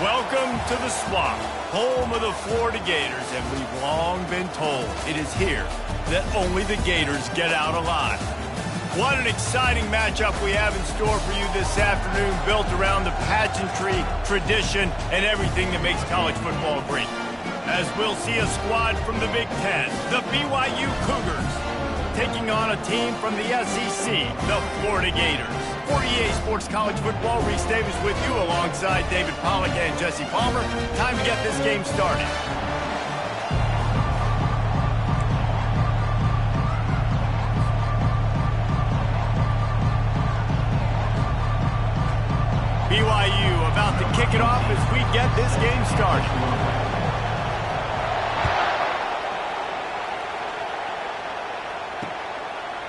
Welcome to the Swamp, home of the Florida Gators, and we've long been told it is here that only the Gators get out alive. What an exciting matchup we have in store for you this afternoon, built around the pageantry, tradition, and everything that makes college football great. As we'll see a squad from the Big Ten, the BYU Cougars, taking on a team from the SEC, the Florida Gators. For EA Sports College Football, Reese Davis with you alongside David Pollack and Jesse Palmer. Time to get this game started. BYU about to kick it off as we get this game started.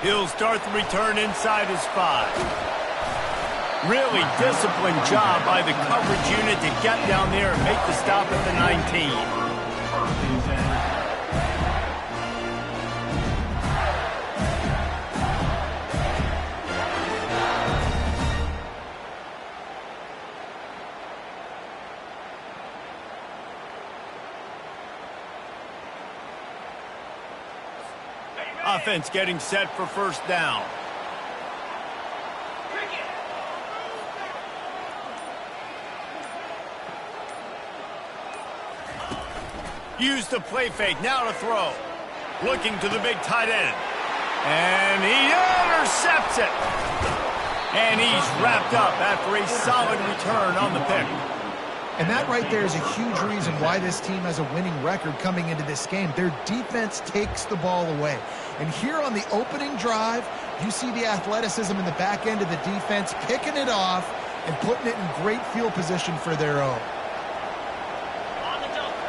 He'll start the return inside his 5. Really disciplined job by the coverage unit to get down there and make the stop at the 19. Offense getting set for first down. Use the play fake, now to throw. Looking to the big tight end. And he intercepts it. And he's wrapped up after a solid return on the pick. And that right there is a huge reason why this team has a winning record coming into this game. Their defense takes the ball away. And here on the opening drive, you see the athleticism in the back end of the defense, picking it off and putting it in great field position for their own.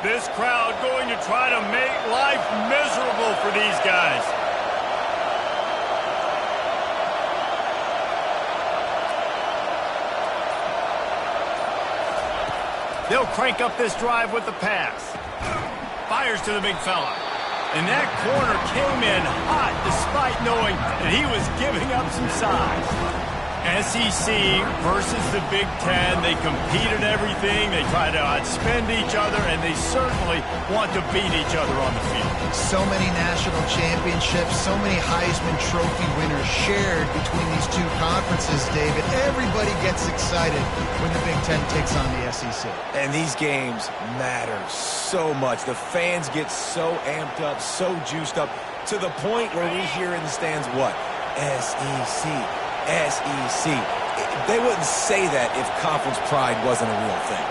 This crowd going to try to make life miserable for these guys. They'll crank up this drive with the pass. Fires to the big fella. And that corner came in hot despite knowing that he was giving up some size. SEC versus the Big Ten. They compete at everything. They try to outspend each other, and they certainly want to beat each other on the field. So many national championships, so many Heisman Trophy winners shared between these two conferences, David. Everybody gets excited when the Big Ten takes on the SEC. And these games matter so much. The fans get so amped up, so juiced up, to the point where we hear in the stands what? SEC. SEC. They wouldn't say that if conference pride wasn't a real thing.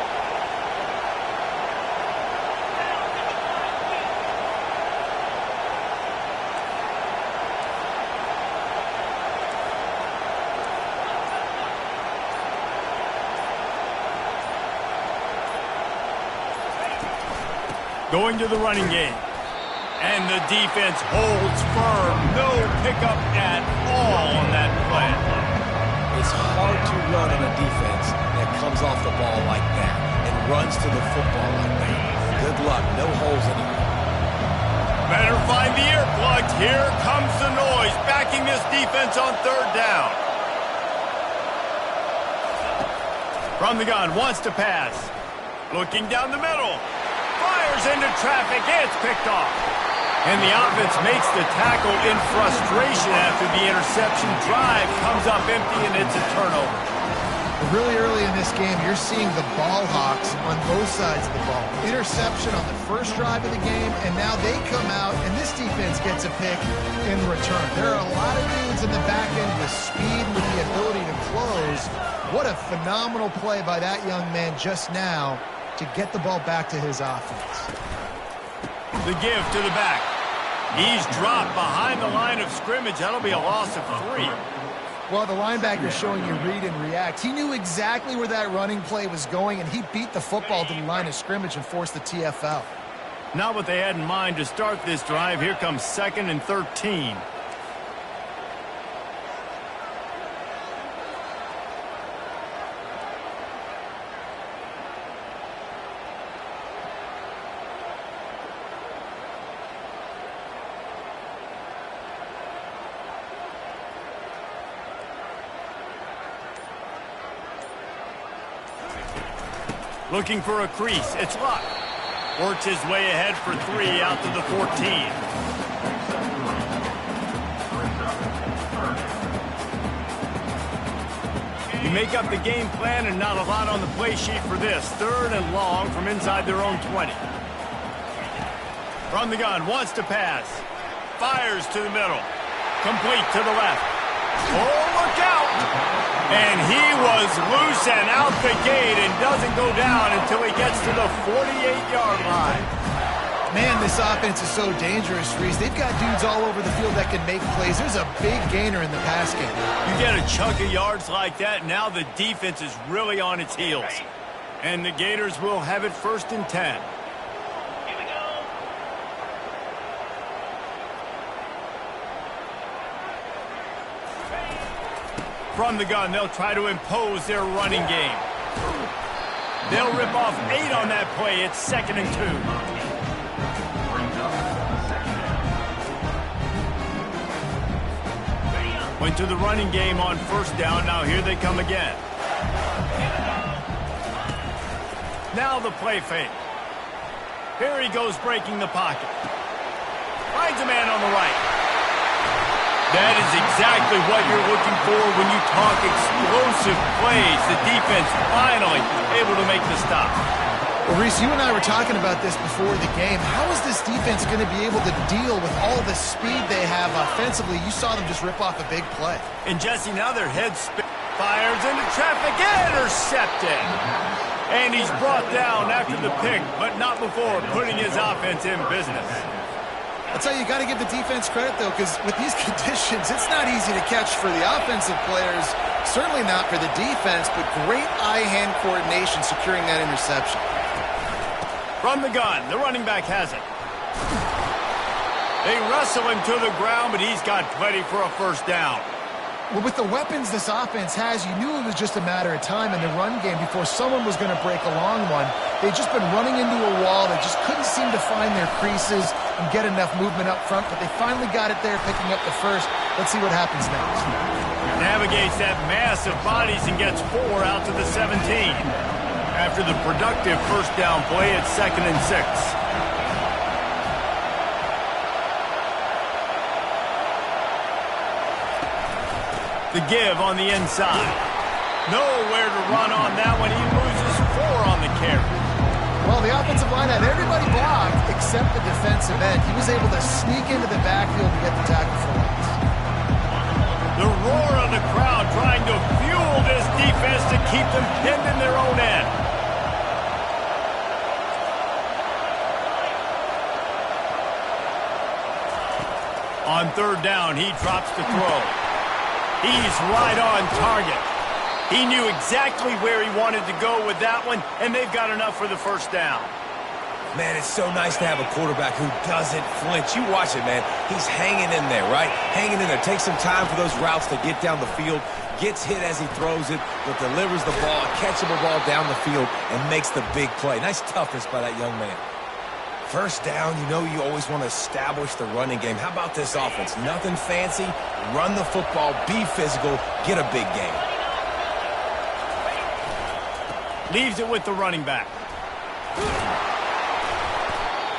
Going to the running game. And the defense holds firm. No pickup at all on that play. It's hard to run on a defense that comes off the ball like that and runs to the football like that. Good luck. No holes anywhere. Better find the earplugs. Here comes the noise. Backing this defense on third down. From the gun. Wants to pass. Looking down the middle. Fires into traffic. It's picked off. And the offense makes the tackle in frustration after the interception. Drive comes up empty, and it's a turnover. Really early in this game, you're seeing the ball hawks on both sides of the ball. Interception on the first drive of the game, and now they come out, and this defense gets a pick in return. There are a lot of dudes in the back end with speed, with the ability to close. What a phenomenal play by that young man just now to get the ball back to his offense. The give to the back. He's dropped behind the line of scrimmage. That'll be a loss of 3. Well, the linebacker's showing you read and react. He knew exactly where that running play was going, and he beat the football to the line of scrimmage and forced the TFL. Not what they had in mind to start this drive. Here comes 2nd and 13. Looking for a crease. It's Luck. Works his way ahead for 3 out to the 14. You make up the game plan and not a lot on the play sheet for this. 3rd and long from inside their own 20. From the gun. Wants to pass. Fires to the middle. Complete to the left. Oh, look out! And he was loose and out the gate and doesn't go down until he gets to the 48-yard line. Man, this offense is so dangerous, Reese. They've got dudes all over the field that can make plays. There's a big gainer in the pass game. You get a chunk of yards like that, now the defense is really on its heels. And the Gators will have it 1st and 10. From the gun, they'll try to impose their running game. They'll rip off 8 on that play. It's 2nd and 2. Went to the running game on 1st down. Now here they come again. Now the play fake. Here he goes breaking the pocket. Finds a man on the right. That is exactly what you're looking for when you talk explosive plays. The defense finally able to make the stop. Well, Reese, you and I were talking about this before the game. How is this defense going to be able to deal with all the speed they have offensively? You saw them just rip off a big play. And Jesse, now their head fires into traffic. Intercepted. And he's brought down after the pick, but not before putting his offense in business. I'll tell you, you got to give the defense credit, though, because with these conditions, it's not easy to catch for the offensive players, certainly not for the defense, but great eye-hand coordination securing that interception. From the gun, the running back has it. They wrestle him to the ground, but he's got plenty for a first down. Well, with the weapons this offense has, you knew it was just a matter of time in the run game before someone was going to break a long one. They'd just been running into a wall. They just couldn't seem to find their creases and get enough movement up front, but they finally got it there, picking up the first. Let's see what happens next. Navigates that mass of bodies and gets 4 out to the 17. After the productive first down play, it's 2nd and 6. The give on the inside. Nowhere to run on that one. He loses 4 on the carry. Well, the offensive line had everybody blocked except the defensive end. He was able to sneak into the backfield to get the tackle for once. The roar of the crowd trying to fuel this defense to keep them pinned in their own end. On 3rd down, he drops to throw. He's right on target. He knew exactly where he wanted to go with that one, and they've got enough for the first down. Man, it's so nice to have a quarterback who doesn't flinch. You watch it, man. He's hanging in there, right? Hanging in there. Takes some time for those routes to get down the field. Gets hit as he throws it, but delivers the ball, a catchable ball down the field, and makes the big play. Nice toughness by that young man. First down, you know you always want to establish the running game. How about this offense? Nothing fancy. Run the football, be physical, get a big game. Leaves it with the running back.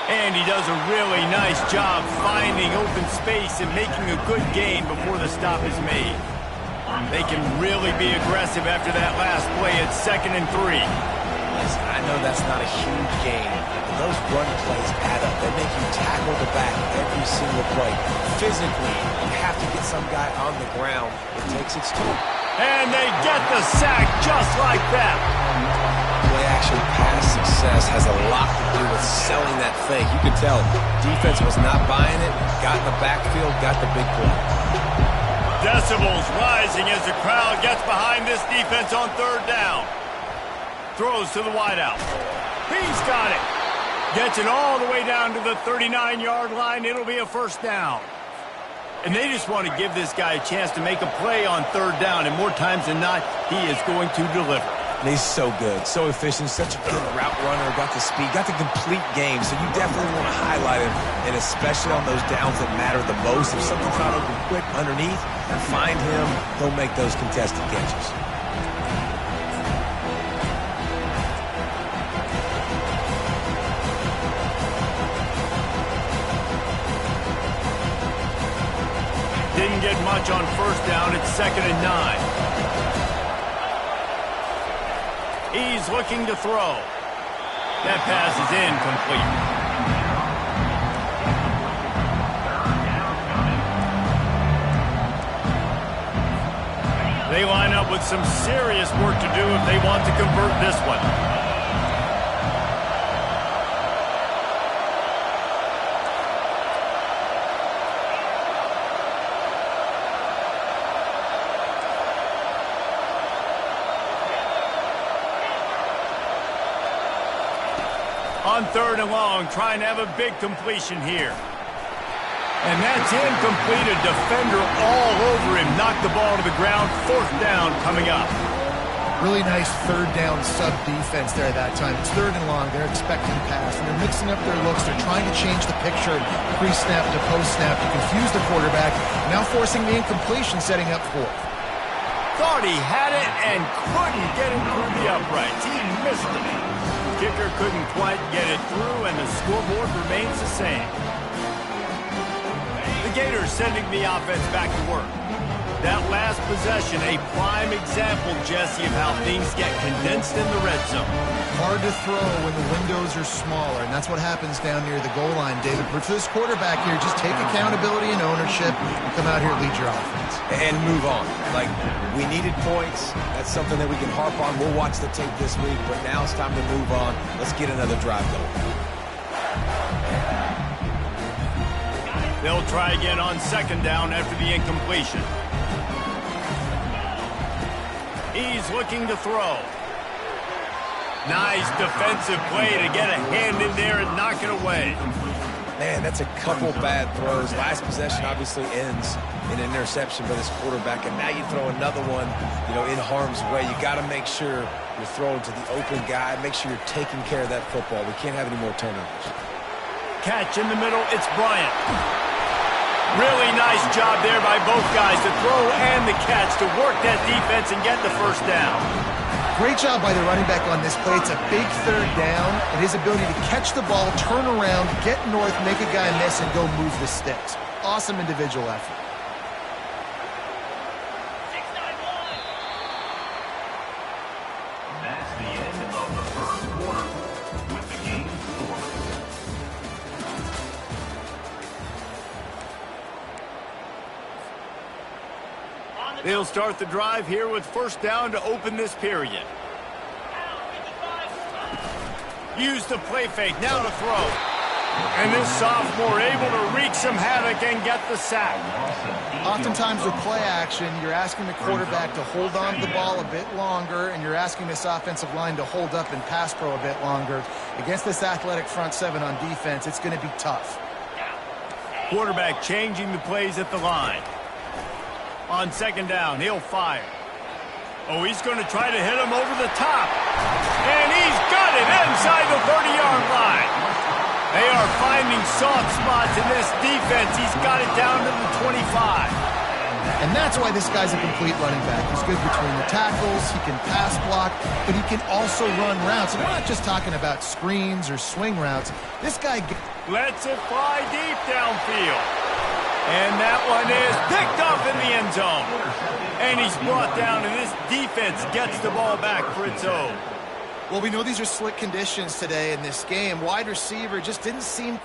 And he does a really nice job finding open space and making a good gain before the stop is made. They can really be aggressive after that last play. It's 2nd and 3. Listen, I know that's not a huge gain, but those run plays add up. They make you tackle the back every single play. Physically, you have to get some guy on the ground. It takes its toll. And they get the sack just like that. Play-action pass success has a lot to do with selling that thing. You could tell defense was not buying it, got in the backfield, got the big play. Decibels rising as the crowd gets behind this defense on 3rd down. Throws to the wideout. He's got it. Gets it all the way down to the 39-yard line. It'll be a first down. And they just want to give this guy a chance to make a play on 3rd down. And more times than not, he is going to deliver. And he's so good, so efficient, such a good route runner, got the speed, got the complete game. So you definitely want to highlight him, and especially on those downs that matter the most. If something's not open quick underneath, find him, he'll make those contested catches. Didn't get much on 1st down. It's 2nd and 9. He's looking to throw. That pass is incomplete. They line up with some serious work to do if they want to convert this one. On 3rd and long, trying to have a big completion here. And that's incomplete. A defender all over him. Knocked the ball to the ground. 4th down coming up. Really nice 3rd down sub defense there that time. It's 3rd and long. They're expecting to pass, and they're mixing up their looks. They're trying to change the picture pre-snap to post-snap to confuse the quarterback. Now forcing the incompletion, setting up 4th. Thought he had it and couldn't get it through the uprights. He missed it. Kicker couldn't quite get it through, and the scoreboard remains the same. The Gators sending the offense back to work. That last possession, a prime example, Jesse, of how things get condensed in the red zone. Hard to throw when the windows are smaller, and that's what happens down near the goal line, David. But for this quarterback here, just take accountability and ownership and come out here and lead your offense. And move on. Like, we needed points. That's something that we can harp on. We'll watch the tape this week, but now it's time to move on. Let's get another drive going. They'll try again on 2nd down after the incompletion. He's looking to throw. Nice defensive play to get a hand in there and knock it away. Man, that's a couple bad throws. Last possession obviously ends in an interception by this quarterback, and now you throw another one, in harm's way. You got to make sure you're throwing to the open guy. Make sure you're taking care of that football. We can't have any more turnovers. Catch in the middle. It's Bryant. Really nice job there by both guys, the throw and the catch, to work that defense and get the first down. Great job by the running back on this play. It's a big third down, and his ability to catch the ball, turn around, get north, make a guy miss, and go move the sticks. Awesome individual effort. That's the end of the first quarter with the game score. They'll start the drive here with first down to open this period. Use the play fake, now to throw. And this sophomore able to wreak some havoc and get the sack. Oftentimes with play action, you're asking the quarterback to hold on to the ball a bit longer, and you're asking this offensive line to hold up and pass pro a bit longer. Against this athletic front seven on defense, it's going to be tough. Quarterback changing the plays at the line. On second down, he'll fire. Oh, he's going to try to hit him over the top. And he's got it inside the 30-yard line. They are finding soft spots in this defense. He's got it down to the 25. And that's why this guy's a complete running back. He's good between the tackles, he can pass block, but he can also run routes. And we're not just talking about screens or swing routes. This guy lets it fly deep downfield. And that one is picked off in the end zone. And he's brought down, and this defense gets the ball back for its own. Well, we know these are slick conditions today in this game. Wide receiver just didn't seem...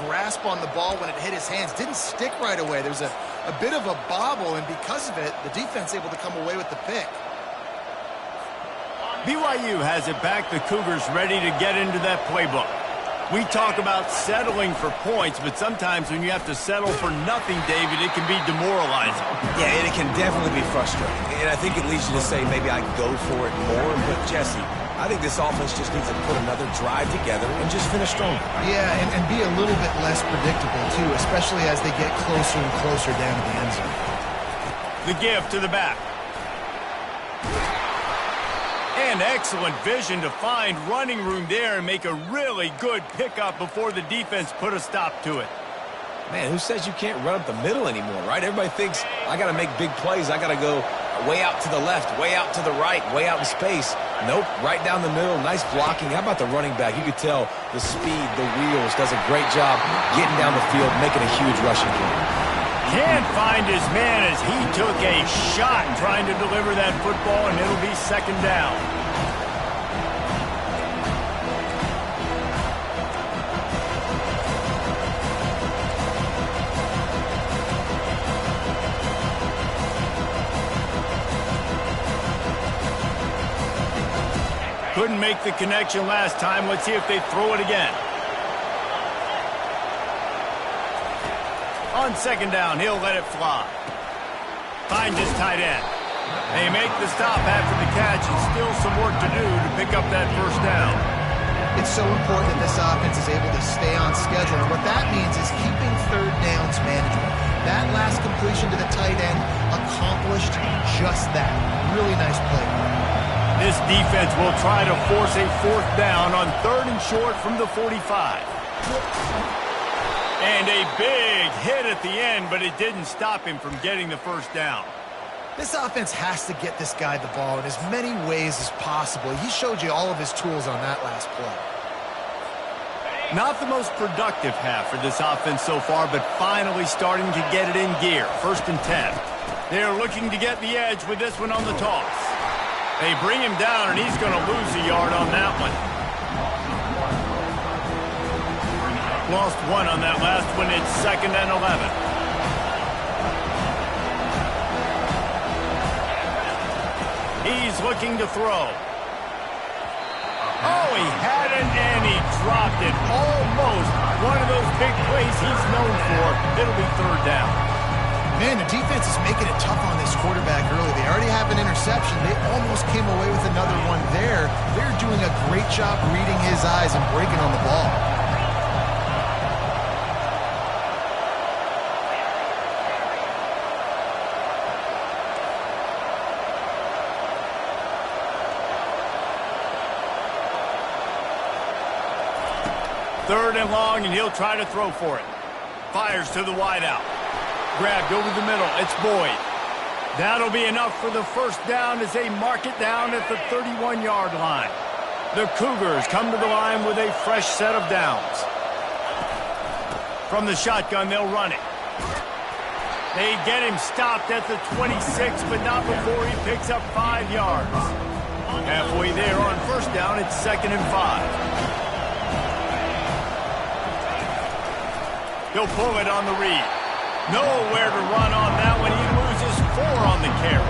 grasp on the ball when it hit his hands. Didn't stick right away. There's a bit of a bobble, and because of it, the defense able to come away with the pick. BYU has it back. The Cougars ready to get into that playbook. We talk about settling for points, but sometimes when you have to settle for nothing, David, it can be demoralizing. Yeah, and it can definitely be frustrating. And I think it leads you to say maybe I go for it more. But, Jesse, I think this offense just needs to put another drive together and just finish stronger. Yeah, and be a little bit less predictable, too, especially as they get closer and closer down to the end zone. The give to the back. And excellent vision to find running room there and make a really good pickup before the defense put a stop to it. Man, who says you can't run up the middle anymore, right? Everybody thinks I got to make big plays. I got to go way out to the left, way out to the right, way out in space. Nope, right down the middle. Nice blocking. How about the running back? You could tell the speed, the wheels, does a great job getting down the field, making a huge rushing play. Can't find his man as he took a shot trying to deliver that football, and it'll be second down. Couldn't make the connection last time. Let's see if they throw it again. On second down, he'll let it fly. Finds his tight end. They make the stop after the catch, and still some work to do to pick up that first down. It's so important that this offense is able to stay on schedule. And what that means is keeping third downs manageable. That last completion to the tight end accomplished just that. Really nice play. This defense will try to force a fourth down on third and short from the 45. And a big hit at the end, but it didn't stop him from getting the first down. This offense has to get this guy the ball in as many ways as possible. He showed you all of his tools on that last play. Not the most productive half for this offense so far, but finally starting to get it in gear. First and 10. They're looking to get the edge with this one on the toss. They bring him down, and he's going to lose a yard on that one. Lost one on that last one. It's 2nd and 11. He's looking to throw. Oh, he had it and he dropped it. Almost one of those big plays he's known for. It'll be 3rd down. Man, the defense is making it tough on this quarterback early. They already have an interception. They almost came away with another one there. They're doing a great job reading his eyes and breaking on the ball. Third and long, and he'll try to throw for it. Fires to the wideout. Grabbed over the middle. It's Boyd. That'll be enough for the 1st down as they mark it down at the 31-yard line. The Cougars come to the line with a fresh set of downs. From the shotgun, they'll run it. They get him stopped at the 26, but not before he picks up 5 yards. Halfway there on 1st down, it's 2nd and 5. He'll pull it on the read. Nowhere to run on that one. He loses 4 on the carry.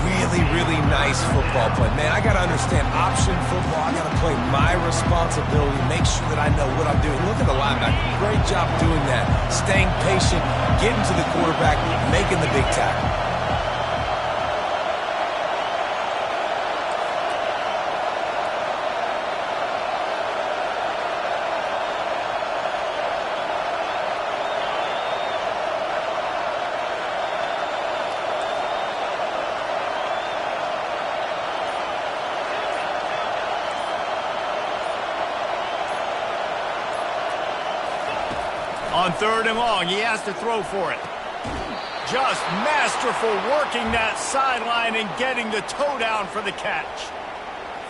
Really, really nice football play. Man, I got to understand option football. I got to play my responsibility, make sure that I know what I'm doing. Look at the linebacker. Great job doing that. Staying patient, getting to the quarterback, making the big tackle. On 3rd and long, he has to throw for it. Just masterful working that sideline and getting the toe down for the catch.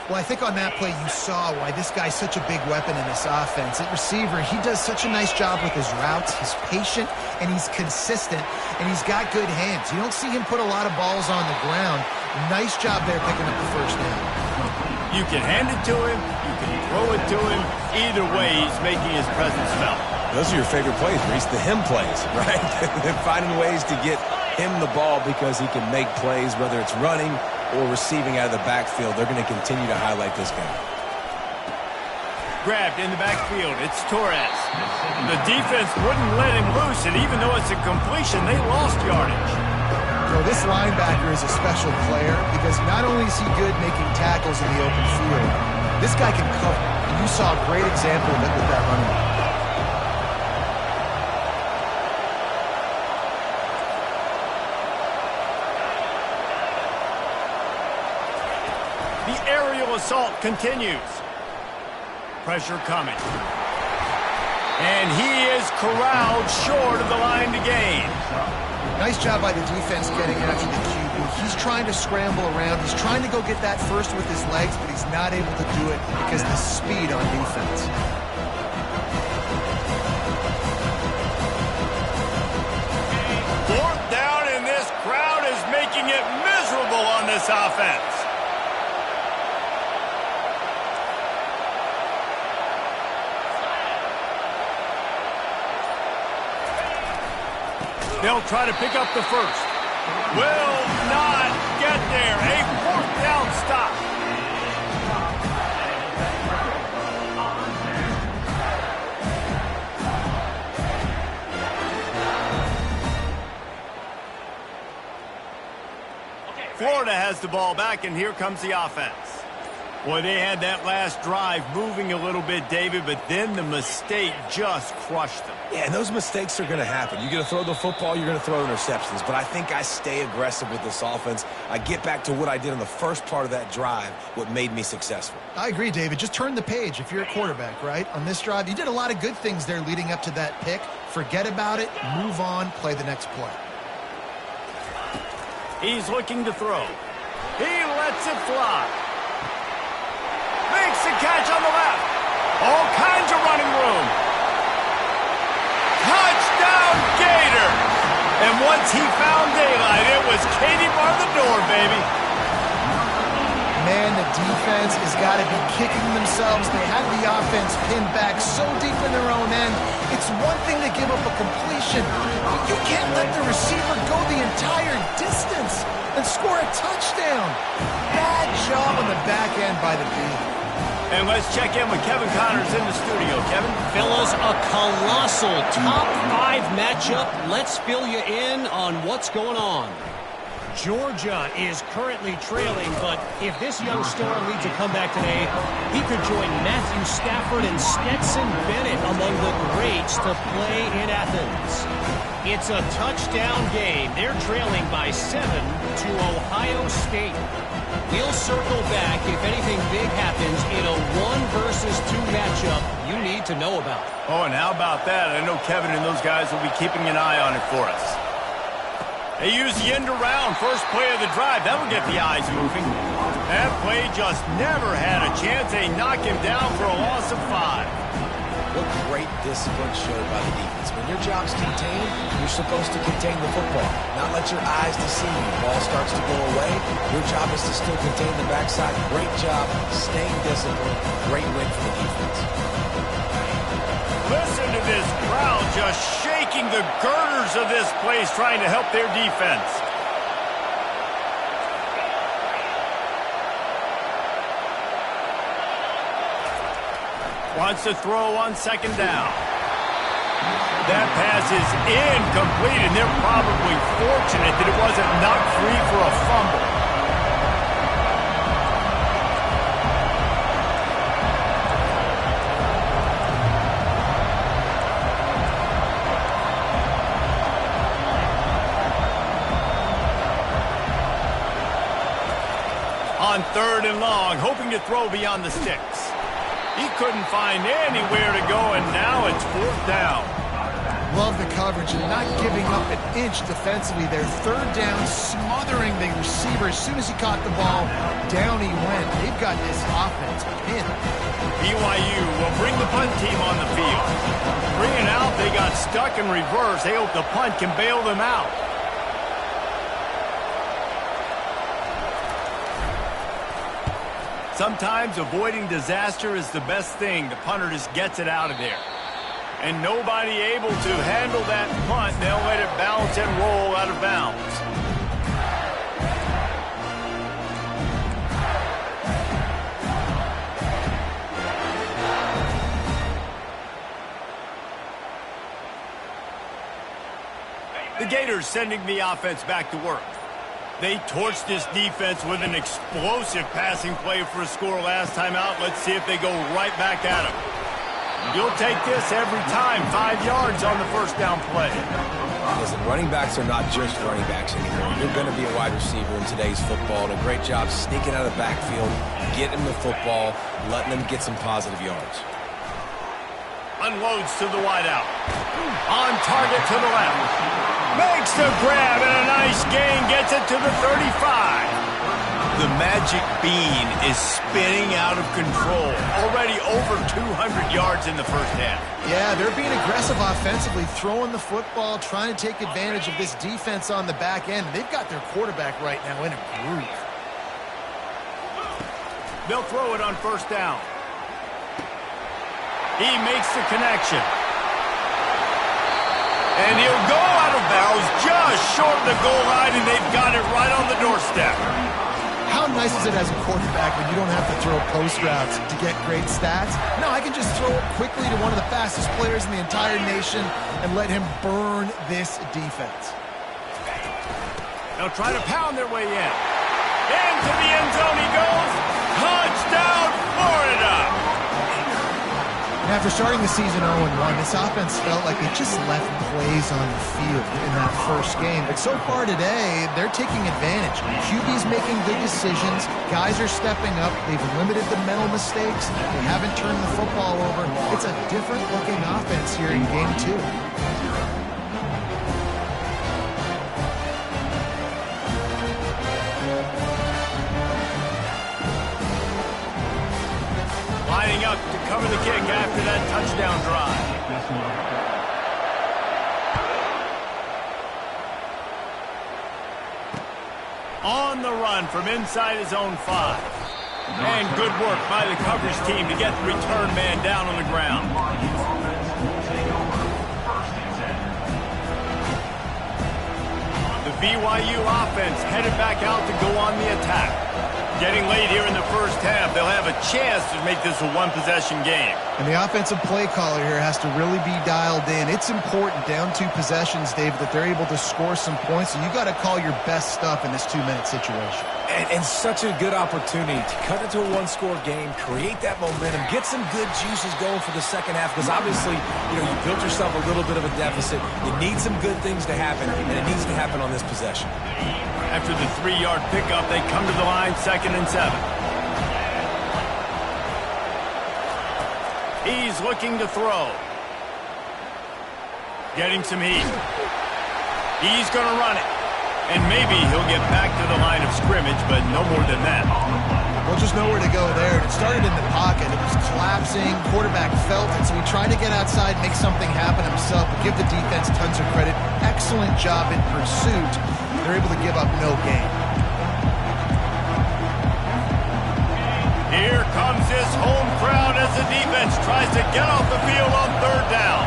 Well, I think on that play you saw why this guy's such a big weapon in this offense. At receiver, he does such a nice job with his routes. He's patient, and he's consistent, and he's got good hands. You don't see him put a lot of balls on the ground. Nice job there picking up the 1st down. You can hand it to him. You can throw it to him. Either way, he's making his presence felt. Those are your favorite plays, Reese, the him plays, right? They're finding ways to get him the ball because he can make plays, whether it's running or receiving out of the backfield. They're going to continue to highlight this game. Grabbed in the backfield. It's Torres. The defense wouldn't let him loose, and even though it's a completion, they lost yardage. So this linebacker is a special player because not only is he good making tackles in the open field, this guy can cover. And you saw a great example of it with that running back. The aerial assault continues. Pressure coming. And he is corralled short of the line to gain. Nice job by the defense getting after the QB. He's trying to scramble around. He's trying to go get that first with his legs, but he's not able to do it because of the speed on defense. Fourth down, and this crowd is making it miserable on this offense. They'll try to pick up the 1st. Will not get there. A 4th down stop. Florida has the ball back, and here comes the offense. Boy, they had that last drive moving a little bit, David, but then the mistake just crushed them. Yeah, and those mistakes are going to happen. You're going to throw the football, you're going to throw interceptions. But I think I stay aggressive with this offense. I get back to what I did in the first part of that drive, what made me successful. I agree, David. Just turn the page if you're a quarterback, right? On this drive, you did a lot of good things there leading up to that pick. Forget about it, move on, play the next play. He's looking to throw. He lets it fly. Makes the catch on the left. All kinds of running room. Touchdown Gators! And once he found daylight, it was Katie bar the door, baby. Man, the defense has got to be kicking themselves. They had the offense pinned back so deep in their own end. It's one thing to give up a completion. You can't let the receiver go the entire distance and score a touchdown. Bad job on the back end by the D. And let's check in with Kevin Connors in the studio. Kevin? Fellas, a colossal top 5 matchup. Let's fill you in on what's going on. Georgia is currently trailing, but if this young star leads a comeback today, he could join Matthew Stafford and Stetson Bennett among the greats to play in Athens. It's a touchdown game. They're trailing by 7 to Ohio State. We'll circle back if anything big happens in a 1-versus-2 matchup you need to know about. Oh, and how about that? I know Kevin and those guys will be keeping an eye on it for us. They use the end around first play of the drive. That'll get the eyes moving. That play just never had a chance. They knock him down for a loss of 5. What great discipline showed by the defense. When your job's contained, you're supposed to contain the football, not let your eyes deceive you. Ball starts to go away. Your job is to still contain the backside. Great job, staying disciplined. Great win for the defense. Listen to this crowd just shaking the girders of this place trying to help their defense. Wants to throw on second down. That pass is incomplete, and they're probably fortunate that it wasn't knocked free for a fumble. On 3rd and long, hoping to throw beyond the sticks. He couldn't find anywhere to go, and now it's 4th down. Love the coverage and not giving up an inch defensively. Their 3rd down, smothering the receiver. As soon as he caught the ball, down he went. They've got this offense pinned. BYU will bring the punt team on the field. Bringing out, they got stuck in reverse. They hope the punt can bail them out. Sometimes avoiding disaster is the best thing. The punter just gets it out of there. And nobody able to handle that punt. They'll let it bounce and roll out of bounds. The Gators sending the offense back to work. They torched this defense with an explosive passing play for a score last time out. Let's see if they go right back at him. You'll take this every time. 5 yards on the first down play. Listen, running backs are not just running backs anymore. You're going to be a wide receiver in today's football. And a great job sneaking out of the backfield, getting the football, letting them get some positive yards. Unloads to the wideout. On target to the left. Makes the grab and a nice gain. Gets it to the 35. The magic bean is spinning out of control. Already over 200 yards in the first half. Yeah, they're being aggressive offensively, throwing the football, trying to take advantage of this defense on the back end. They've got their quarterback right now in a groove. They'll throw it on first down. He makes the connection. And he'll go out of bounds just short of the goal line, and they've got it right on the doorstep. How nice is it as a quarterback when you don't have to throw post routes to get great stats? No, I can just throw it quickly to one of the fastest players in the entire nation and let him burn this defense. They'll try to pound their way in. Into the end zone he goes. Touchdown, Florida! And after starting the season 0-1, this offense felt like it just left plays on the field in that first game. But so far today, they're taking advantage. QB's making good decisions. Guys are stepping up. They've limited the mental mistakes. They haven't turned the football over. It's a different-looking offense here in Game 2. Lining up to cover the kick after that touchdown drive. On the run from inside his own 5. And good work by the coverage team to get the return man down on the ground. The BYU offense headed back out to go on the attack. Getting late here in the first half, they'll have a chance to make this a one-possession game. And the offensive play caller here has to really be dialed in. It's important down 2 possessions, David, that they're able to score some points. So you got to call your best stuff in this 2-minute situation. And such a good opportunity to cut into a one-score game, create that momentum, get some good juices going for the second half, because obviously, you built yourself a little bit of a deficit. You need some good things to happen, and it needs to happen on this possession. After the 3-yard pickup, they come to the line, 2nd and 7. He's looking to throw. Getting some heat. He's going to run it. And maybe he'll get back to the line of scrimmage, but no more than that. Well, just nowhere to go there. It started in the pocket. It was collapsing. Quarterback felt it, so he tried to get outside, make something happen himself, but give the defense tons of credit. Excellent job in pursuit. They're able to give up no gain. Here comes this home crowd as the defense tries to get off the field on 3rd down.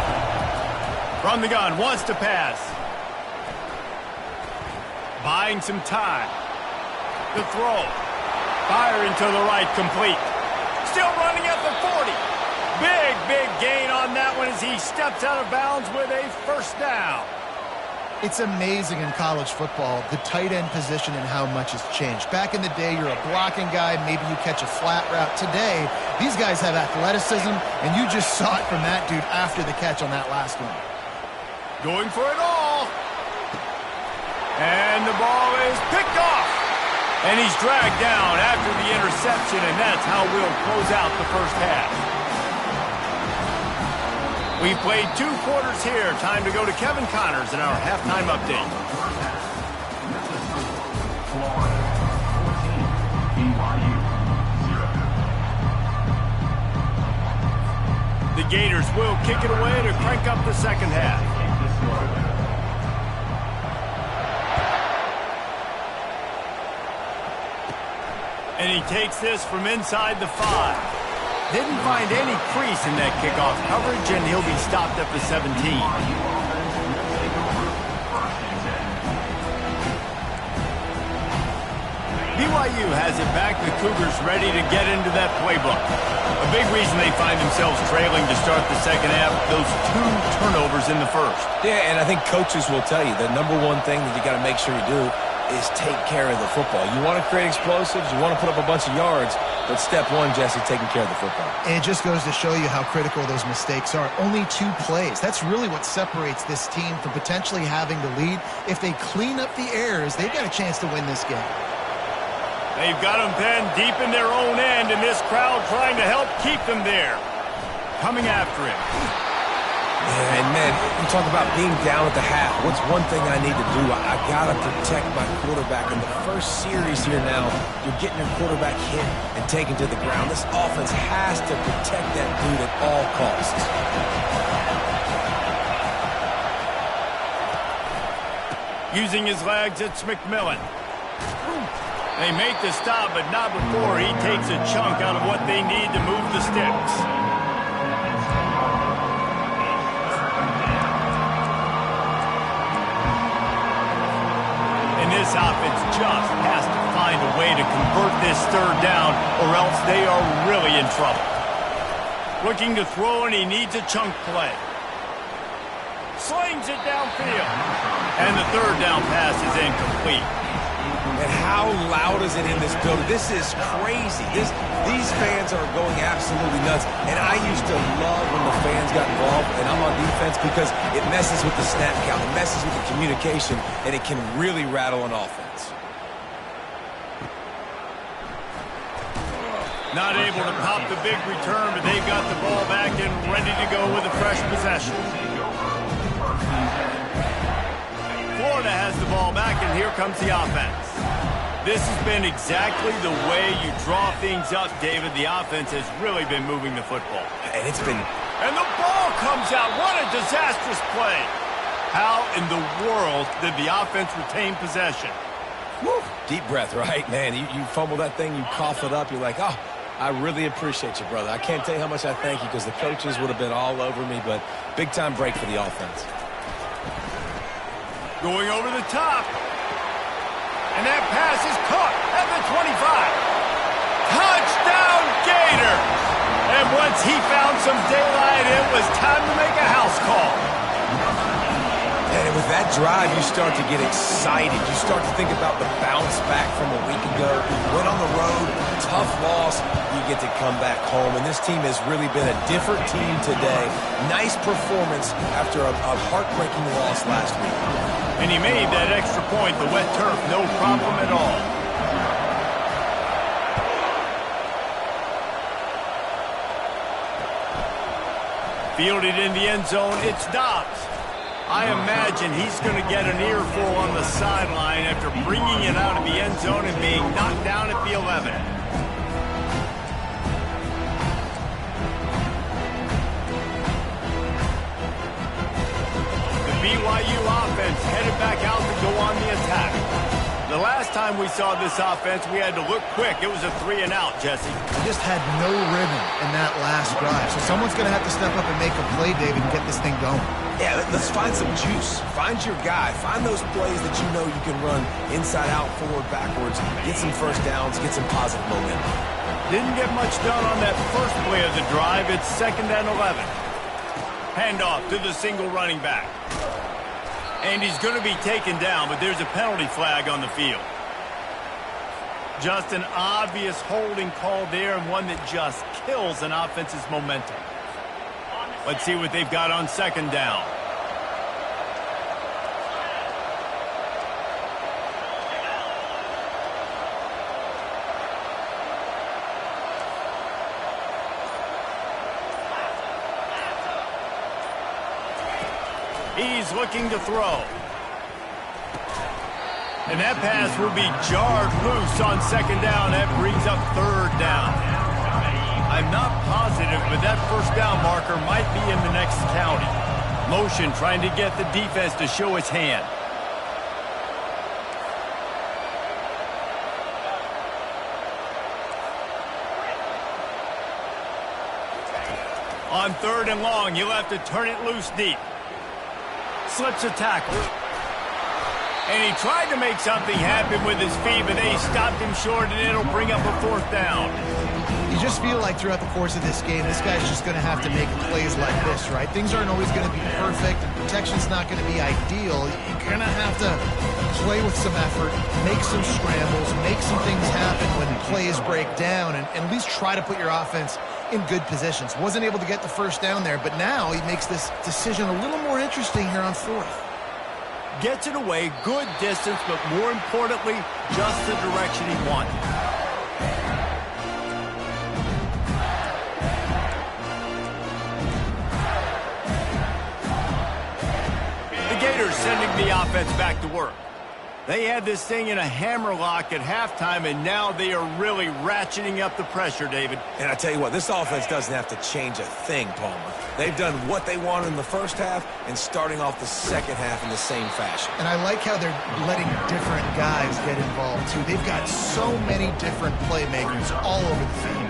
From the gun, wants to pass. Buying some time. The throw. Firing to the right, complete. Still running at the 40. Big gain on that one as he steps out of bounds with a 1st down. It's amazing in college football, the tight end position and how much has changed. Back in the day, you're a blocking guy, maybe you catch a flat route. Today, these guys have athleticism, and you just saw it from that dude after the catch on that last one. Going for it all. And the ball is picked off. And he's dragged down after the interception, and that's how we'll close out the first half. We've played 2 quarters here. Time to go to Kevin Connors in our halftime update. The Gators will kick it away to crank up the second half. And he takes this from inside the 5. Didn't find any crease in that kickoff coverage, and he'll be stopped at the 17. BYU has it back. The Cougars ready to get into that playbook. A big reason they find themselves trailing to start the second half, those 2 turnovers in the first. Yeah, and I think coaches will tell you the number one thing that you got to make sure you do is take care of the football. You want to create explosives, you want to put up a bunch of yards, but step 1, Jesse, taking care of the football. And it just goes to show you how critical those mistakes are. Only 2 plays. That's really what separates this team from potentially having the lead. If they clean up the errors, they've got a chance to win this game. They've got them pinned deep in their own end, and this crowd trying to help keep them there. Coming after him. Yeah, and man, you talk about being down at the half. What's one thing I need to do? I got to protect my quarterback. In the first series here now, you're getting your quarterback hit and taken to the ground. This offense has to protect that dude at all costs. Using his legs, it's McMillan. They make the stop, but not before he takes a chunk out of what they need to move the sticks. And this offense just has to find a way to convert this 3rd down, or else they are really in trouble. Looking to throw, and he needs a chunk play. Slings it downfield. And the 3rd down pass is incomplete. And how loud is it in this building? This is crazy. These fans are going absolutely nuts. And I used to love when the fans got involved, and I'm on defense, because it messes with the snap count. It messes with the communication, and it can really rattle an offense. Not able to pop the big return, but they've got the ball back and ready to go with a fresh possession. Florida has the ball back, and here comes the offense. This has been exactly the way you draw things up, David. The offense has really been moving the football. And it's been... And the ball comes out. What a disastrous play. How in the world did the offense retain possession? Whew. Deep breath, right? Man, you fumble that thing, you cough it up, you're like, oh, I really appreciate you, brother. I can't tell you how much I thank you because the coaches would have been all over me, but big-time break for the offense. Going over the top. And that pass is caught at the 25. Touchdown, Gator! And once he found some daylight, it was time to make a house call. And with that drive, you start to get excited. You start to think about the bounce back from a week ago. Went on the road, tough loss. You get to come back home. And this team has really been a different team today. Nice performance after a heartbreaking loss last week. And he made that extra point, the wet turf, no problem at all. Fielded in the end zone, it's Dobbs. I imagine he's going to get an earful on the sideline after bringing it out of the end zone and being knocked down at the 11. The BYU offense headed back out to go on the attack. The last time we saw this offense, we had to look quick. It was a 3-and-out, Jesse. They just had no rhythm in that last drive. So someone's going to have to step up and make a play, David, and get this thing going. Yeah, let's find some juice. Find your guy. Find those plays that you know you can run inside out, forward, backwards. Get some first downs. Get some positive momentum. Didn't get much done on that first play of the drive. It's 2nd and 11. Handoff to the single running back. And he's going to be taken down, but there's a penalty flag on the field. Just an obvious holding call there, and one that just kills an offense's momentum. Let's see what they've got on 2nd down. He's looking to throw. And that pass will be jarred loose on 2nd down. That brings up 3rd down. I'm not positive, but that 1st down marker might be in the next county. Motion trying to get the defense to show its hand. On 3rd and long, you'll have to turn it loose deep. Slips a tackle. And he tried to make something happen with his feet, but they stopped him short, and it'll bring up a 4th down. You just feel like throughout the course of this game, this guy's just going to have to make plays like this, right? Things aren't always going to be perfect, and protection's not going to be ideal. You're going to have to play with some effort, make some scrambles, make some things happen when plays break down, and at least try to put your offense in good positions. Wasn't able to get the 1st down there, but now he makes this decision a little more interesting here on 4th. Gets it away, good distance, but more importantly, just the direction he wanted. The Gators sending the offense back to work. They had this thing in a hammerlock at halftime, and now they are really ratcheting up the pressure, David. And I tell you what, this offense doesn't have to change a thing, Palmer. They've done what they wanted in the 1st half and starting off the 2nd half in the same fashion. And I like how they're letting different guys get involved, too. They've got so many different playmakers all over the field.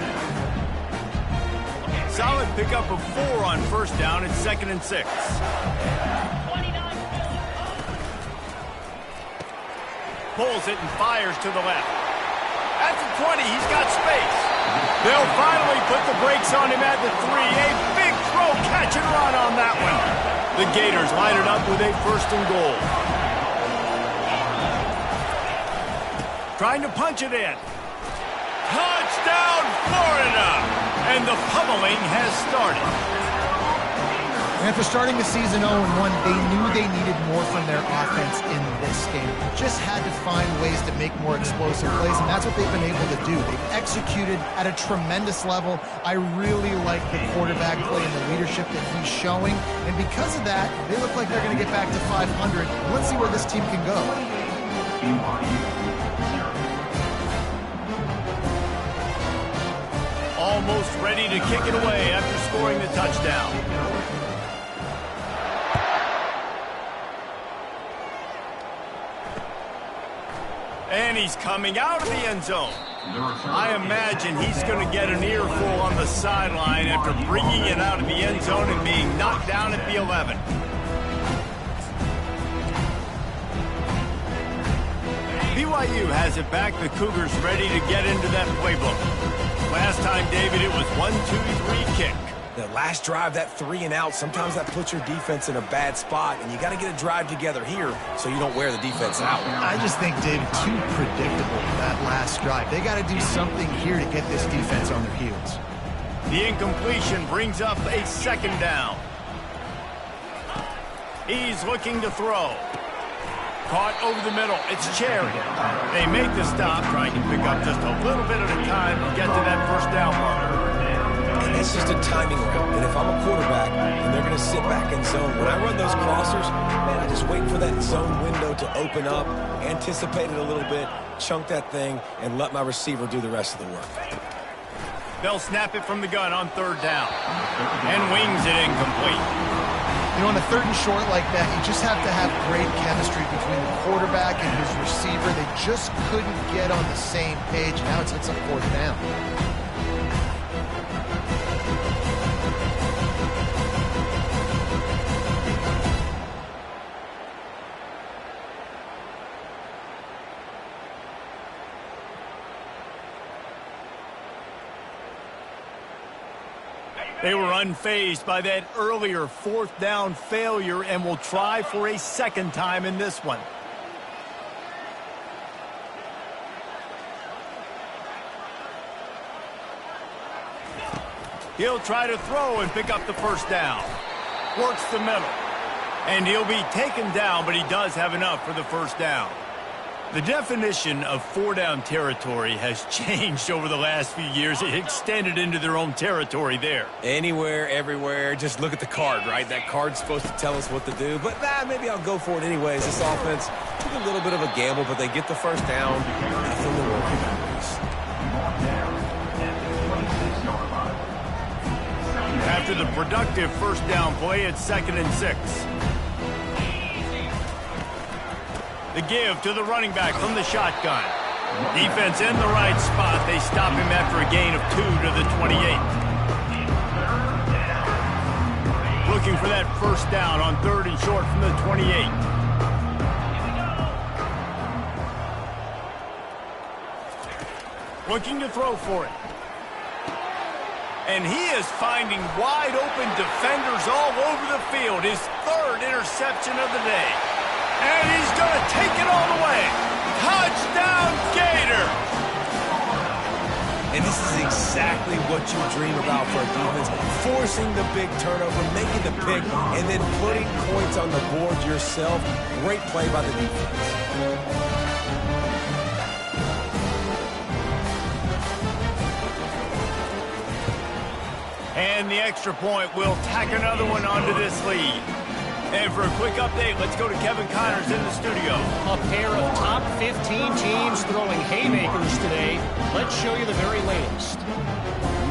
Solid pickup of 4 on 1st down. It's 2nd and 6. Pulls it and fires to the left. At the 20, he's got space. They'll finally put the brakes on him at the 3. A big throw, catch and run on that one. The Gators line it up with a 1st and goal. Trying to punch it in. Touchdown, Florida! And the pummeling has started. And after starting the season 0-1, they knew they needed more from their offense in this game. Just had to find ways to make more explosive plays, and that's what they've been able to do. They've executed at a tremendous level. I really like the quarterback play and the leadership that he's showing. And because of that, they look like they're going to get back to 500. Let's see where this team can go. Almost ready to kick it away after scoring the touchdown. And he's coming out of the end zone. I imagine he's going to get an earful on the sideline after bringing it out of the end zone and being knocked down at the 11. BYU has it back. The Cougars ready to get into that playbook. Last time, David, it was 1-2-3 kick. The last drive, that 3 and out, sometimes that puts your defense in a bad spot, and you got to get a drive together here so you don't wear the defense out. I just think, David, too predictable, that last drive. They got to do something here to get this defense on their heels. The incompletion brings up a second down. He's looking to throw. Caught over the middle. It's Cherry. They make the stop, trying to pick up just a little bit at a time to get to that first down marker. And that's just a timing route. And if I'm a quarterback and they're going to sit back in zone, when I run those crossers, man, I just wait for that zone window to open up, anticipate it a little bit, chunk that thing, and let my receiver do the rest of the work. They'll snap it from the gun on third down. And wings it incomplete. You know, on a 3rd and short like that, you just have to have great chemistry between the quarterback and his receiver. They just couldn't get on the same page. Now it's a 4th down. They were unfazed by that earlier 4th down failure and will try for a second time in this one. He'll try to throw and pick up the first down. Works the middle. And he'll be taken down, but he does have enough for the first down. The definition of 4-down territory has changed over the last few years. It extended into their own territory there. Anywhere, everywhere, just look at the card, right? That card's supposed to tell us what to do, but maybe I'll go for it anyways. This offense took a little bit of a gamble, but they get the first down. Nothing to worry about. After the productive first down play, it's 2nd and 6. The give to the running back from the shotgun. Defense in the right spot. They stop him after a gain of 2 to the 28. Looking for that first down on 3rd and short from the 28. Looking to throw for it. And he is finding wide open defenders all over the field. His 3rd interception of the day. And he's going to take it all the way. Touchdown, Gator! And this is exactly what you dream about for a defense. Forcing the big turnover, making the pick, and then putting points on the board yourself. Great play by the defense. And the extra point will tack another one onto this lead. And for a quick update, let's go to Kevin Connors in the studio. A pair of top 15 teams throwing haymakers today. Let's show you the very latest.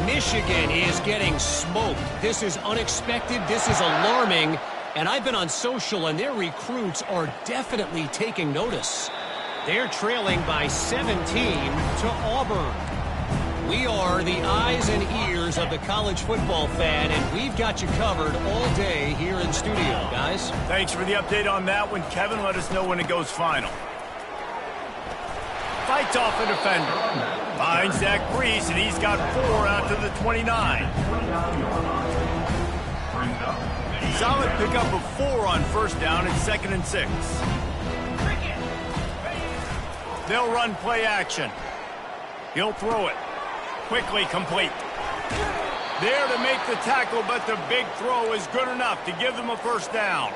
Michigan is getting smoked. This is unexpected. This is alarming. And I've been on social, and their recruits are definitely taking notice. They're trailing by 17 to Auburn. We are the eyes and ears of the college football fan, and we've got you covered all day here in studio, guys. Thanks for the update on that one, Kevin. Let us know when it goes final. Fights off a defender. Finds Zach Brees, and he's got 4 out to the 29. Solid pickup of 4 on first down and 2nd and 6. They'll run play action. He'll throw it. Quickly complete. There to make the tackle, but the big throw is good enough to give them a first down.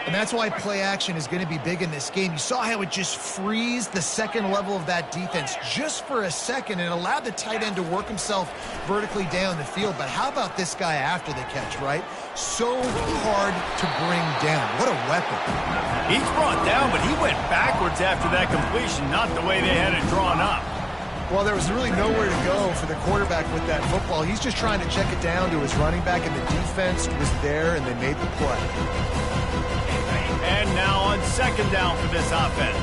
And that's why play action is going to be big in this game. You saw how it just freezed the second level of that defense just for a second and allowed the tight end to work himself vertically down the field. But how about this guy after the catch, right? So hard to bring down. What a weapon. He's brought down, but he went backwards after that completion, not the way they had it drawn up. Well, there was really nowhere to go for the quarterback with that football. He's just trying to check it down to his running back, and the defense was there, and they made the play. And now on 2nd down for this offense.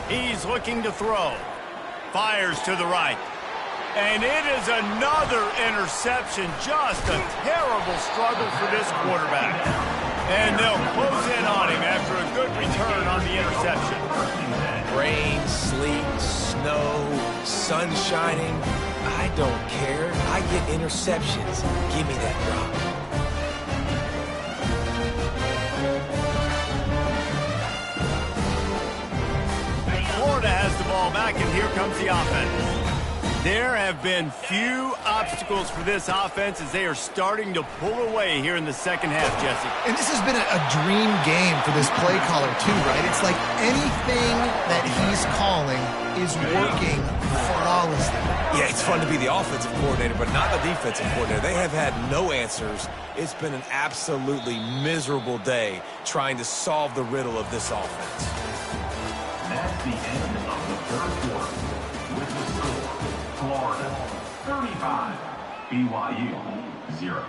He's looking to throw. Fires to the right. And it is another interception. Just a terrible struggle for this quarterback. And they'll close in on him after a good return on the interception. Rain, sleet, snow, sun shining. I don't care. I get interceptions. Give me that drop. Florida has the ball back, and here comes the offense. There have been few obstacles for this offense as they are starting to pull away here in the second half, Jesse. And this has been a dream game for this play caller, too, right? It's like anything that he's calling is working flawlessly. Yeah, it's fun to be the offensive coordinator, but not the defensive coordinator. They have had no answers. It's been an absolutely miserable day trying to solve the riddle of this offense. That's the end of the third quarter. With the score, Florida 35, BYU 0.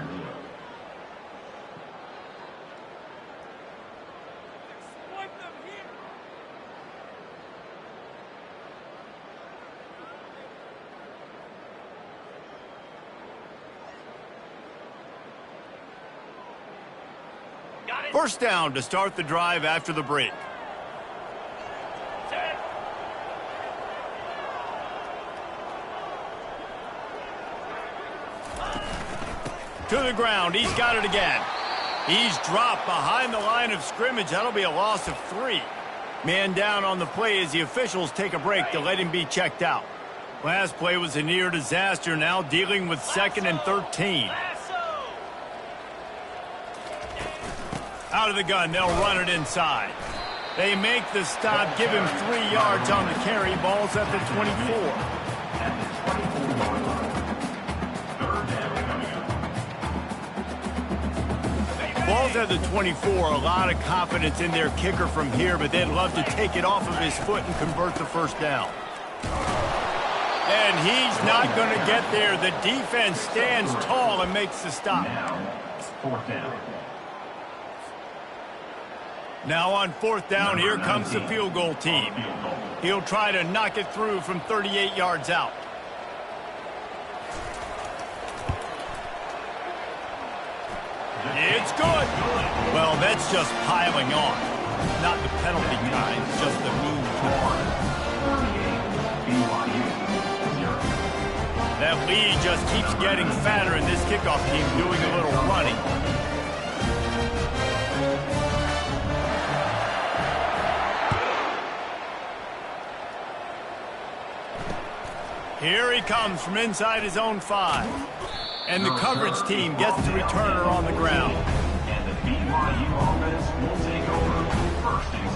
First down to start the drive after the break. To the ground. He's got it again. He's dropped behind the line of scrimmage. That'll be a loss of 3. Man down on the play as the officials take a break to let him be checked out. Last play was a near disaster. Now dealing with 2nd and 13. Out of the gun. They'll run it inside. They make the stop. Give him 3 yards on the carry. Ball's at the 24. Ball's at the 24. A lot of confidence in their kicker from here, but they'd love to take it off of his foot and convert the first down. And he's not going to get there. The defense stands tall and makes the stop. Fourth down. Now on 4th down, here comes the field goal team. He'll try to knock it through from 38 yards out. It's good. Well, that's just piling on. Not the penalty kind, just the mean kind. That lead just keeps getting fatter, and this kickoff team doing a little running. Here he comes from inside his own 5. And the coverage team gets the returner on the ground. And the BYU offense will take over 1st and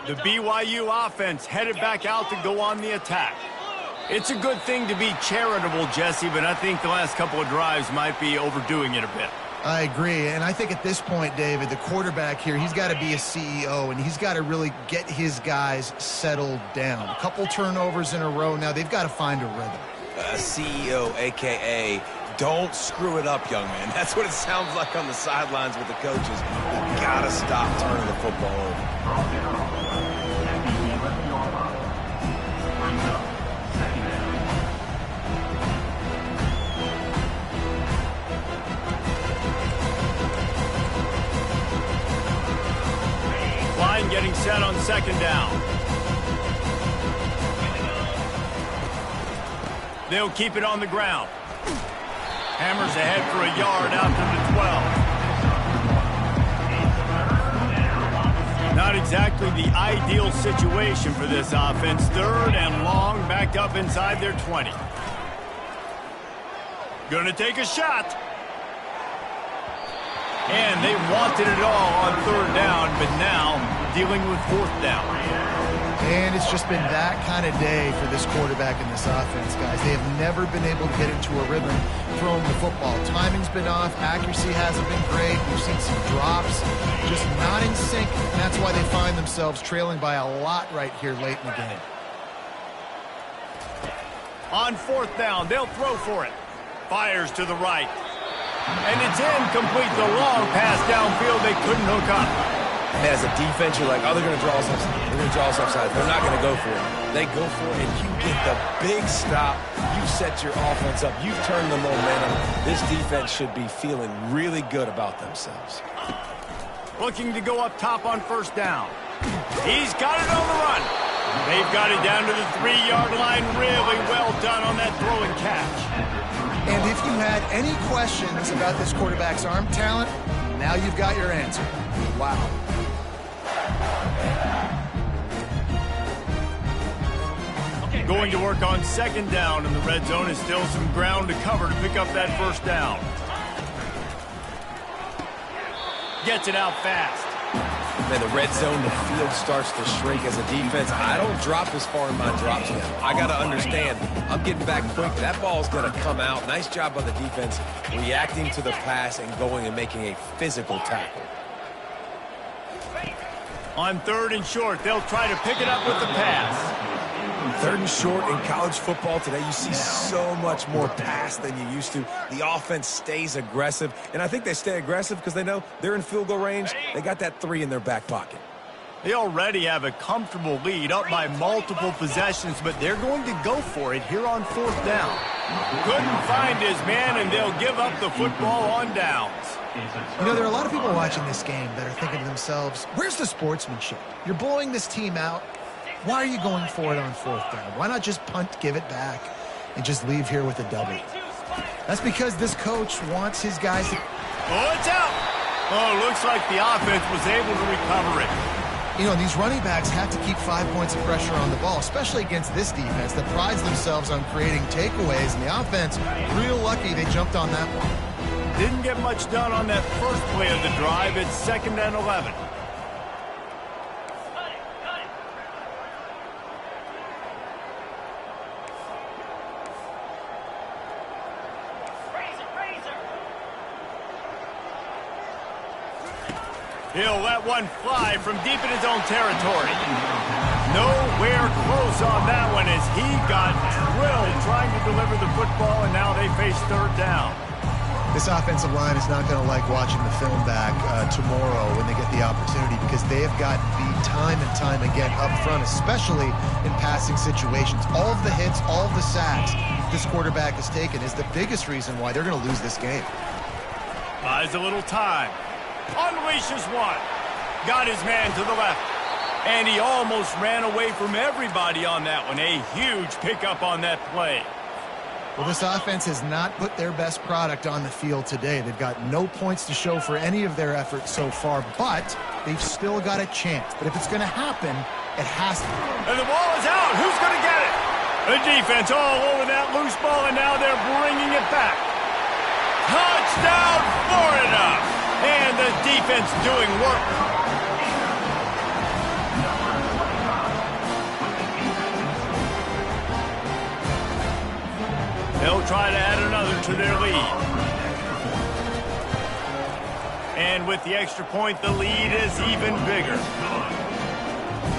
10. The BYU offense headed back out to go on the attack. It's a good thing to be charitable, Jesse, but I think the last couple of drives might be overdoing it a bit. I agree, and I think at this point, David, the quarterback here, he's got to be a CEO, and he's got to really get his guys settled down. A couple turnovers in a row now. They've got to find a rhythm. CEO, a.k.a. don't screw it up, young man. That's what it sounds like on the sidelines with the coaches. You got to stop turning the football over. Line getting set on 2nd down. They'll keep it on the ground. Hammers ahead for a yard out to the 12. Not exactly the ideal situation for this offense. 3rd and long, backed up inside their 20. Gonna take a shot. And they wanted it all on 3rd down, but now dealing with 4th down. And it's just been that kind of day for this quarterback and this offense, guys. They have never been able to get into a rhythm throwing the football. Timing's been off. Accuracy hasn't been great. We've seen some drops, just not in sync. And that's why they find themselves trailing by a lot right here late in the game. On fourth down, they'll throw for it. Fires to the right. And it's incomplete. The long pass downfield they couldn't hook up. And as a defense, you're like, oh, they're going to draw us offside. They're going to draw us offside. They're not going to go for it. They go for it, and you get the big stop. You set your offense up. You've turned the momentum. This defense should be feeling really good about themselves. Looking to go up top on first down. He's got it on the run. They've got it down to the 3-yard line. Really well done on that throw and catch. And if you had any questions about this quarterback's arm talent, now you've got your answer. Wow. Going to work on second down, and the red zone is still some ground to cover to pick up that first down. Gets it out fast. Man, the red zone, the field starts to shrink as a defense. I don't drop as far in my drops now. I got to understand, I'm getting back quick. That ball's going to come out. Nice job by the defense reacting to the pass and going and making a physical tackle. On third and short, they'll try to pick it up with the pass. Third and short in college football today, you see so much more pass than you used to. The offense stays aggressive, and I think they stay aggressive because they know they're in field goal range. They got that 3 in their back pocket. They already have a comfortable lead up by multiple possessions, but they're going to go for it here on fourth down. Couldn't find his man, and they'll give up the football on downs. You know, there are a lot of people watching this game that are thinking to themselves, where's the sportsmanship? You're blowing this team out. Why are you going for it on fourth down? Why not just punt, give it back, and just leave here with a W? That's because this coach wants his guys to... Oh, it's out! Oh, looks like the offense was able to recover it. You know, these running backs have to keep 5 points of pressure on the ball, especially against this defense that prides themselves on creating takeaways, and the offense, real lucky they jumped on that one. Didn't get much done on that first play of the drive. It's 2nd and 11. He'll let one fly from deep in his own territory. Nowhere close on that one as he got drilled trying to deliver the football, and now they face third down. This offensive line is not going to like watching the film back tomorrow when they get the opportunity because they have gotten beat time and time again up front, especially in passing situations. All of the hits, all of the sacks this quarterback has taken is the biggest reason why they're going to lose this game. Buys a little time. Unleashes one. Got his man to the left. And he almost ran away from everybody on that one. A huge pickup on that play. Well, this offense has not put their best product on the field today. They've got no points to show for any of their efforts so far, but they've still got a chance. But if it's going to happen, it has to. And the ball is out. Who's going to get it? The defense all over that loose ball, and now they're bringing it back. Touchdown, Florida! And the defense doing work. They'll try to add another to their lead. And with the extra point, the lead is even bigger.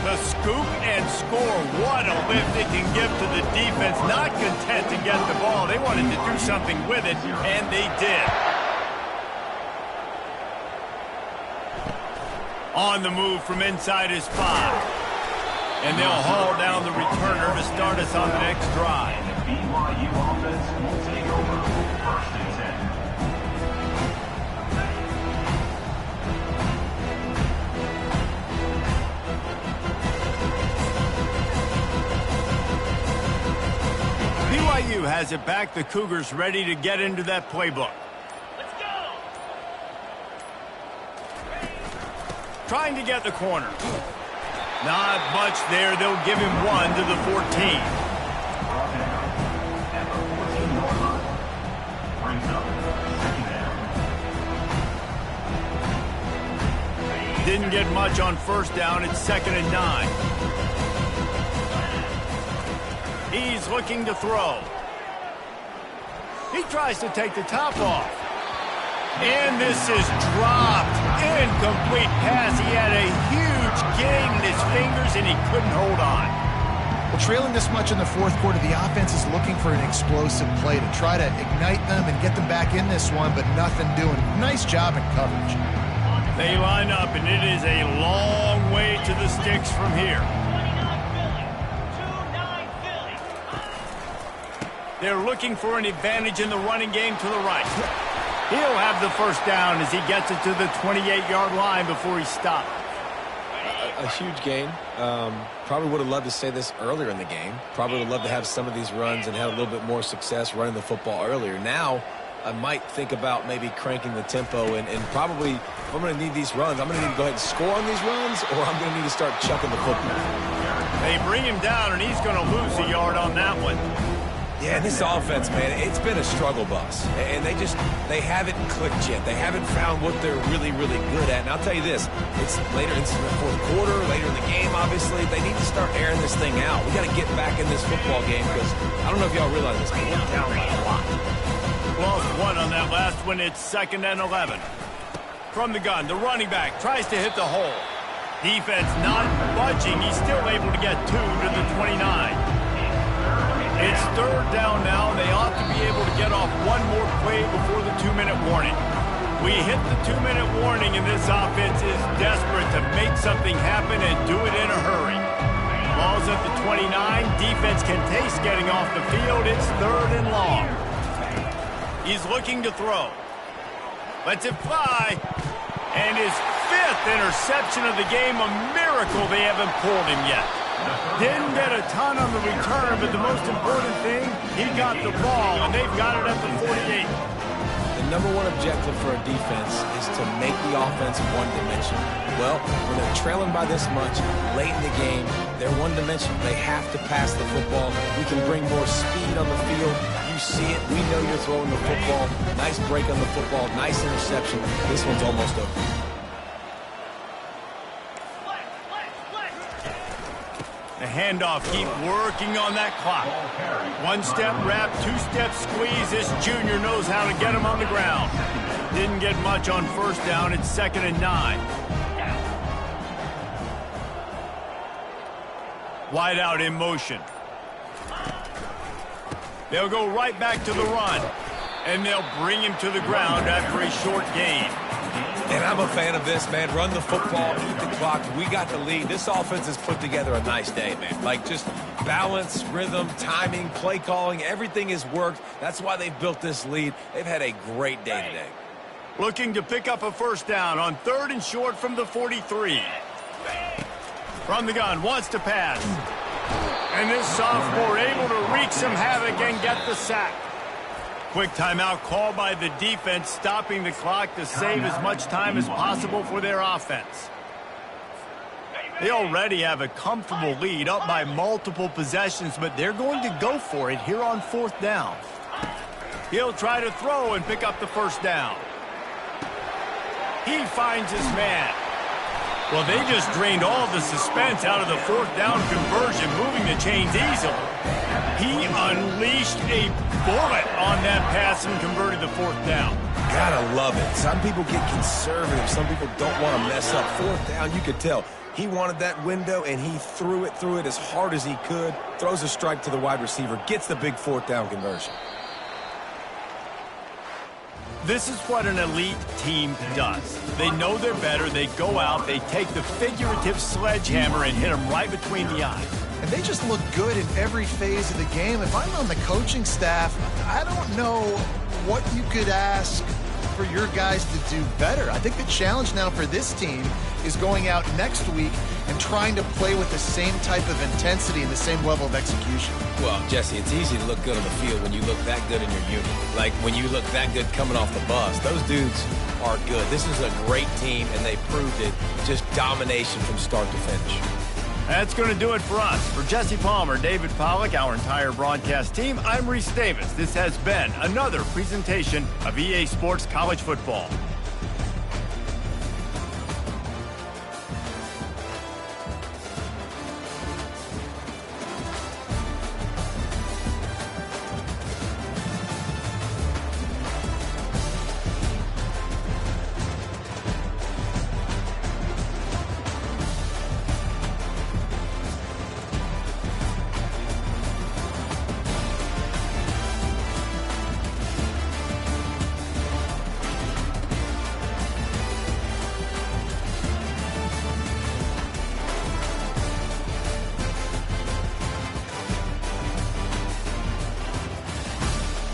The scoop and score. What a lift it can give to the defense. Not content to get the ball. They wanted to do something with it, and they did. On the move from inside his 5. And they'll haul down the returner to start us on the next drive. And the BYU offense will take over 1st and 10. BYU has it back. The Cougars ready to get into that playbook. Trying to get the corner. Not much there. They'll give him 1 to the 14. Didn't get much on first down. It's 2nd and 9. He's looking to throw. He tries to take the top off. And this is dropped. Incomplete pass. He had a huge gain in his fingers, and he couldn't hold on. Well, trailing this much in the fourth quarter, the offense is looking for an explosive play to try to ignite them and get them back in this one, but nothing doing. Nice job in coverage. They line up, and it is a long way to the sticks from here. They're looking for an advantage in the running game to the right. He'll have the first down as he gets it to the 28-yard line before he stopped. A huge gain. Probably would have loved to say this earlier in the game. Probably would have loved to have some of these runs and have a little bit more success running the football earlier. Now, I might think about maybe cranking the tempo and probably, if I'm going to need these runs, I'm going to need to go ahead and score on these runs, or I'm going to need to start chucking the football. They bring him down, and he's going to lose a yard on that one. Yeah, this offense, man, it's been a struggle bus. And they haven't clicked yet. They haven't found what they're really, really good at. And I'll tell you this, it's later in the fourth quarter, later in the game, obviously. They need to start airing this thing out. We got to get back in this football game because I don't know if y'all realize this, but we're down by a lot. Lost one on that last one. It's 2nd and 11. From the gun, the running back tries to hit the hole. Defense not budging. He's still able to get 2 to the 29. It's 3rd down now, and they ought to be able to get off one more play before the 2-minute warning. We hit the 2-minute warning, and this offense is desperate to make something happen and do it in a hurry. Ball's at the 29. Defense can taste getting off the field. It's 3rd and long. He's looking to throw. Lets it fly. And his 5th interception of the game, a miracle they haven't pulled him yet. Didn't get a ton on the return, but the most important thing, he got the ball, and they've got it at the 48. The number one objective for a defense is to make the offense one-dimensional. Well, when they're trailing by this much, late in the game, they're one-dimensional. They have to pass the football. We can bring more speed on the field. You see it. We know you're throwing the football. Nice break on the football. Nice interception. This one's almost over. The handoff, keep working on that clock. 1-step wrap, 2-step squeeze. This junior knows how to get him on the ground. Didn't get much on 1st down. It's 2nd and 9. Wide out in motion. They'll go right back to the run, and they'll bring him to the ground after a short gain. And I'm a fan of this, man. Run the football, eat the clock. We got the lead. This offense has put together a nice day, man. Like, just balance, rhythm, timing, play calling, everything has worked. That's why they've built this lead. They've had a great day today. Looking to pick up a 1st down on 3rd and short from the 43. From the gun, wants to pass. And this sophomore able to wreak some havoc and get the sack. Quick timeout called by the defense, stopping the clock to save as much time as possible for their offense. They already have a comfortable lead, up by multiple possessions, but they're going to go for it here on 4th down. He'll try to throw and pick up the 1st down. He finds his man. Well, they just drained all the suspense out of the 4th down conversion, moving the chains easily. He unleashed a bullet on that pass and converted the 4th down. Gotta love it. Some people get conservative. Some people don't want to mess up. 4th down, you could tell. He wanted that window, and he threw it as hard as he could. Throws a strike to the wide receiver. Gets the big 4th down conversion. This is what an elite team does. They know they're better. They go out. They take the figurative sledgehammer and hit them right between the eyes. And they just look good in every phase of the game. If I'm on the coaching staff, I don't know what you could ask for your guys to do better. I think the challenge now for this team is going out next week and trying to play with the same type of intensity and the same level of execution. Well, Jesse, it's easy to look good on the field when you look that good in your unit. Like when you look that good coming off the bus. Those dudes are good. This is a great team, and they proved it. Just domination from start to finish. That's going to do it for us. For Jesse Palmer, David Pollack, our entire broadcast team, I'm Reese Davis. This has been another presentation of EA Sports College Football.